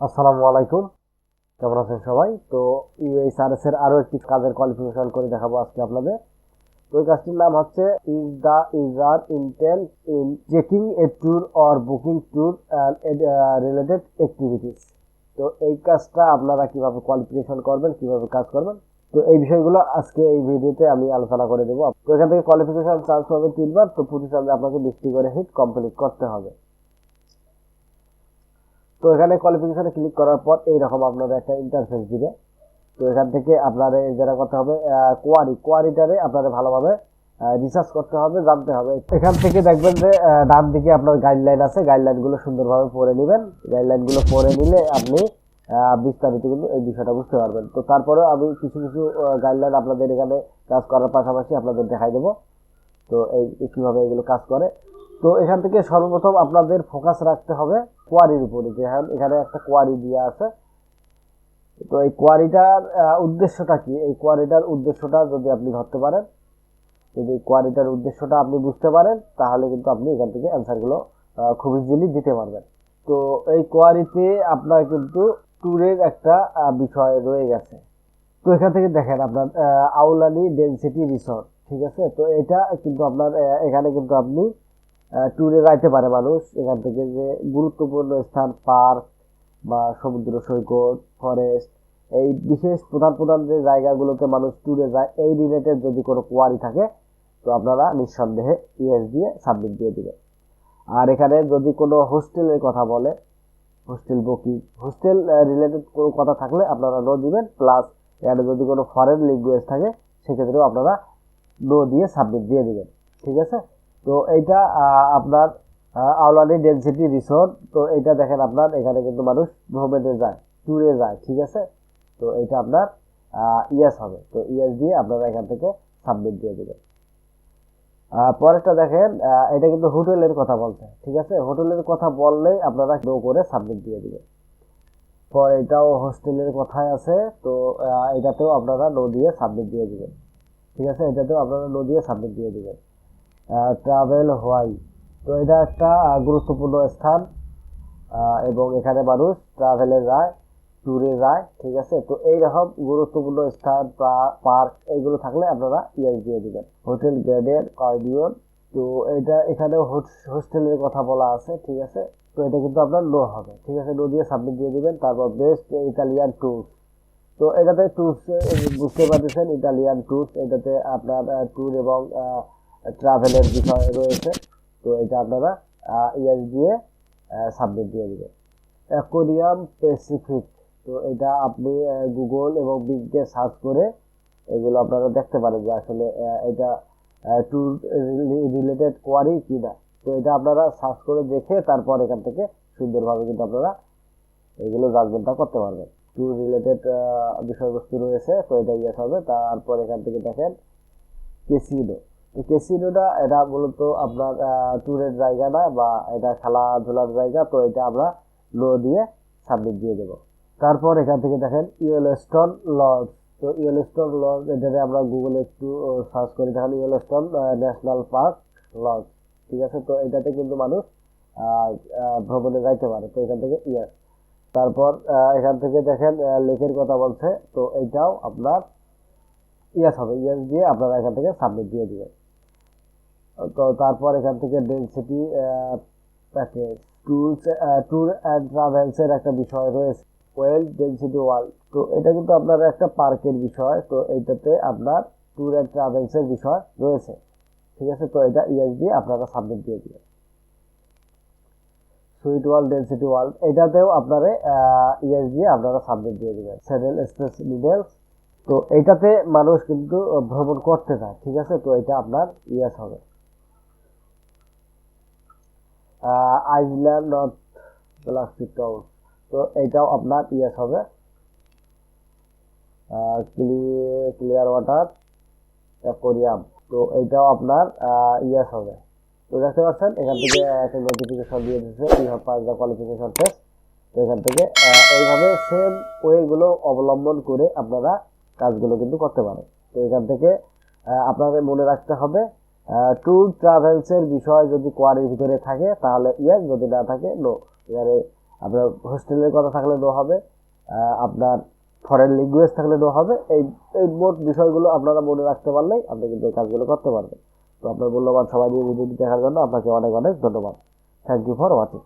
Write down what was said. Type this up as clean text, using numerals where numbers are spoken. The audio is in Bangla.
আসসালামু আলাইকুম, কেমন আছেন সবাই? তো ইউএইচআরএস এর আরো একটি কাজের কোয়ালিফিকেশন করে দেখাবো আজকে আপনাদের। তো এই কাজটির নাম হচ্ছে is the user intent in checking A tour or booking tour and related activities. তো এই কাজটা আপনারা কিভাবে কোয়ালিফিকেশন করবেন, কিভাবে কাজ করবেন, তো এই বিষয়গুলো আজকে এই ভিডিওতে আমি আলোচনা করে দেবো। তো এখান থেকে কোয়ালিফিকেশন চান্স হবে 3বার। তো প্রতি চান্সে আপনাকে 20টি করে হিট কমপ্লিট করতে হবে। তো এখানে কোয়ালিফিকেশনে ক্লিক করার পর এইরকম আপনাদের একটা ইন্টারফেস দিবে। তো এখান থেকে আপনাদের যেটা করতে হবে, কোয়ারিটারে আপনাদের ভালোভাবে রিসার্চ করতে হবে, জানতে হবে। এখান থেকে দেখবেন যে ডান দিকে আপনার গাইডলাইন আছে, গাইডলাইনগুলো সুন্দরভাবে পড়ে নেবেন। গাইডলাইনগুলো পড়ে নিলে আপনি বিস্তারিত কিন্তু এই বিষয়টা বুঝতে পারবেন। তো তারপরেও আমি কিছু কিছু গাইডলাইন আপনাদের এখানে কাজ করার পাশাপাশি আপনাদের দেখাই দেবো। তো এই কিভাবে এগুলো কাজ করে। তো এখান থেকে সর্বপ্রথম আপনাদের ফোকাস রাখতে হবে কোয়ারির উপরে। যে এখানে একটা কোয়ারি দেওয়া আছে। তো এই কোয়ারিটার উদ্দেশ্যটা কি, এই কোয়ারিটার উদ্দেশ্যটা যদি আপনি ধরতে পারেন, যদি কোয়ারিটার উদ্দেশ্যটা আপনি বুঝতে পারেন, তাহলে কিন্তু আপনি এখান থেকে অ্যান্সারগুলো খুব ইজিলি দিতে পারবেন। তো এই কোয়ারিতে আপনার কিন্তু ট্যুরের একটা বিষয় রয়ে গেছে। তো এখান থেকে দেখেন আপনার আউলানি ডেনসিটি রিসর্ট, ঠিক আছে। তো এটা কিন্তু আপনার এখানে কিন্তু আপনি ট্যুরে যাইতে পারে মানুষ এখান থেকে, যে গুরুত্বপূর্ণ স্থান, পার্ক বা সমুদ্র সৈকত, ফরেস্ট, এই বিশেষ প্রধান প্রধান যে জায়গাগুলোতে মানুষ ট্যুরে যায়, এই রিলেটেড যদি কোনো কোয়ারি থাকে, তো আপনারা নিঃসন্দেহে ইয়েস দিয়ে সাবমিট দিয়ে দিবেন। আর এখানে যদি কোনো হোস্টেলের কথা বলে, হোস্টেল বুকিং, হোস্টেল রিলেটেড কোনো কথা থাকলে আপনারা নো দিবেন। প্লাস এখানে যদি কোনো ফরেন ল্যাঙ্গুয়েজ থাকে, সেক্ষেত্রেও আপনারা নো দিয়ে সাবমিট দিয়ে দিবেন, ঠিক আছে। তো এইটা আপনার আউলানি ডেনসিটি রিসোর্ট। তো এইটা দেখেন আপনার এখানে কিন্তু মানুষ ভ্রমণে যায়, ট্যুরে যায়, ঠিক আছে। তো এটা আপনার ইয়েস হবে। তো ইয়েস দিয়ে আপনারা এখান থেকে সাবমিট দিয়ে দিবেন। পরেরটা দেখেন, এটা কিন্তু হোটেলের কথা বলছে, ঠিক আছে। হোটেলের কথা বললেই আপনারা নো করে সাবমিট দিয়ে দিবেন। পরে এটাও হোস্টেলের কথাই আছে। তো এটাতেও আপনারা নো দিয়ে সাবমিট দিয়ে দিবেন, ঠিক আছে। এটাতেও আপনারা নো দিয়ে সাবমিট দিয়ে দিবেন। ট্রাভেল হোয়াই, তো এটা একটা গুরুত্বপূর্ণ স্থান এবং এখানে মানুষ ট্রাভেলে যায়, ট্যুরে যায়, ঠিক আছে। তো এইরকম গুরুত্বপূর্ণ স্থান, পার্ক, এইগুলো থাকলে আপনারা ইয়েস দিয়ে দিবেন। হোটেল গ্রেডের কর্ডিয়ন, তো এটা এখানে হোস্টেলের কথা বলা আছে, ঠিক আছে। তো এটা কিন্তু আপনার নো হবে, ঠিক আছে। নো দিয়ে সাবমিট দিয়ে দিবেন। তারপর বেস্ট ইটালিয়ান ট্যুর, তো এটাতে ট্যুরস বুঝতে পারতেছেন, ইটালিয়ান ট্যুরস, এটাতে আপনার ট্যুর এবং ট্রাভেলের বিষয় রয়েছে। তো এটা আপনারা ইয়েস দিয়ে সাবমিট দিয়ে দিবেন। অ্যাকোয়ারিয়াম প্যাসিফিক, তো এটা আপনি গুগল এবং বিগে সার্চ করে এগুলো আপনারা দেখতে পারেন যে আসলে এটা ট্যুর রিলেটেড কোয়ারি কি না। তো এটা আপনারা সার্চ করে দেখে তারপর এখান থেকে সুন্দরভাবে কিন্তু আপনারা এগুলো জাজমেন্টটা করতে পারবেন। ট্যুর রিলেটেড বিষয়বস্তু রয়েছে, তো এটা ইয়েস হবে। তারপর এখান থেকে দেখেন ক্যাসিনো, তো ক্যাসিনোটা এটা মূলত আপনার ট্যুরের জায়গা না, বা এটা খেলাধুলার জায়গা। তো এটা আমরা নো দিয়ে সাবমিট দিয়ে দেবো। তারপর এখান থেকে দেখেন ইয়েলোস্টোন লজ, তো ইয়েলোস্টোন লজ, এটাতে আমরা গুগলে একটু সার্চ করে দেখেন ইয়েলোস্টোন ন্যাশনাল পার্ক লজ, ঠিক আছে। তো এটাতে কিন্তু মানুষ ভ্রমণে যাইতে পারে। তো এখান থেকে ইয়েস। তারপর এখান থেকে দেখেন লেকের কথা বলছে, তো এইটাও আপনার ইয়েস হবে। ইয়েস দিয়ে আপনারা এখান থেকে সাবমিট দিয়ে দিবেন। তো তারপর এখান থেকে density package, tour and travels এর একটা বিষয় রয়েছে, ওয়েল ডেনসিটি ওয়ার্ল্ড। তো এটা কিন্তু আপনার একটা পার্কের বিষয়। তো এইটাতে আপনার ট্যুর অ্যান্ড ট্রাভেলস এর বিষয় রয়েছে, ঠিক আছে। তো এটা ইয়েস দিয়ে আপনারা সাবমিট দিয়ে দিবেন। সুইট ওয়ার্ল্ড, ডেনসিটি ওয়ার্ল্ড, এটাতেও আপনারা ইয়েস দিয়ে আপনারা সাবমিট দিয়ে দিবেন। সেডেল স্পেস নিডেলস, তো এইটাতে মানুষ কিন্তু ভ্রমণ করতে চায়, ঠিক আছে। তো এটা আপনার ইয়েস হবে। আইসল্যান্ড নর্থ প্লাস্টিক টাউন, তো এইটাও আপনার ইয়েস হবে। ক্লিয়ার ওয়াটার অ্যাকোয়ারিয়াম, তো এইটাও আপনার ইয়েস হবে। তো দেখতে পাচ্ছেন এখান থেকে একটা নোটিফিকেশন দিয়ে দিচ্ছে, you have pass the qualification test. তো এখান থেকে এইভাবে সেম ওয়েগুলো অবলম্বন করে আপনারা কাজগুলো কিন্তু করতে পারেন। তো এখান থেকে আপনাদের মনে রাখতে হবে ট্যুর ট্রাভেলসের বিষয় যদি কোয়ারির ভিতরে থাকে তাহলে ইয়েস, যদি না থাকে নো। এখানে আপনার হোস্টেলের কথা থাকলে নো হবে, আপনার ফরেন ল্যাঙ্গুয়েজ থাকলে নো হবে। এই মোট বিষয়গুলো আপনারা মনে রাখতে পারলেই আপনি কিন্তু এই কাজগুলো করতে পারবেন। তো আপনার মূল্যবান সময় দিয়ে ভিডিওটি দেখার জন্য আপনাকে অনেক অনেক ধন্যবাদ। Thank you for watching.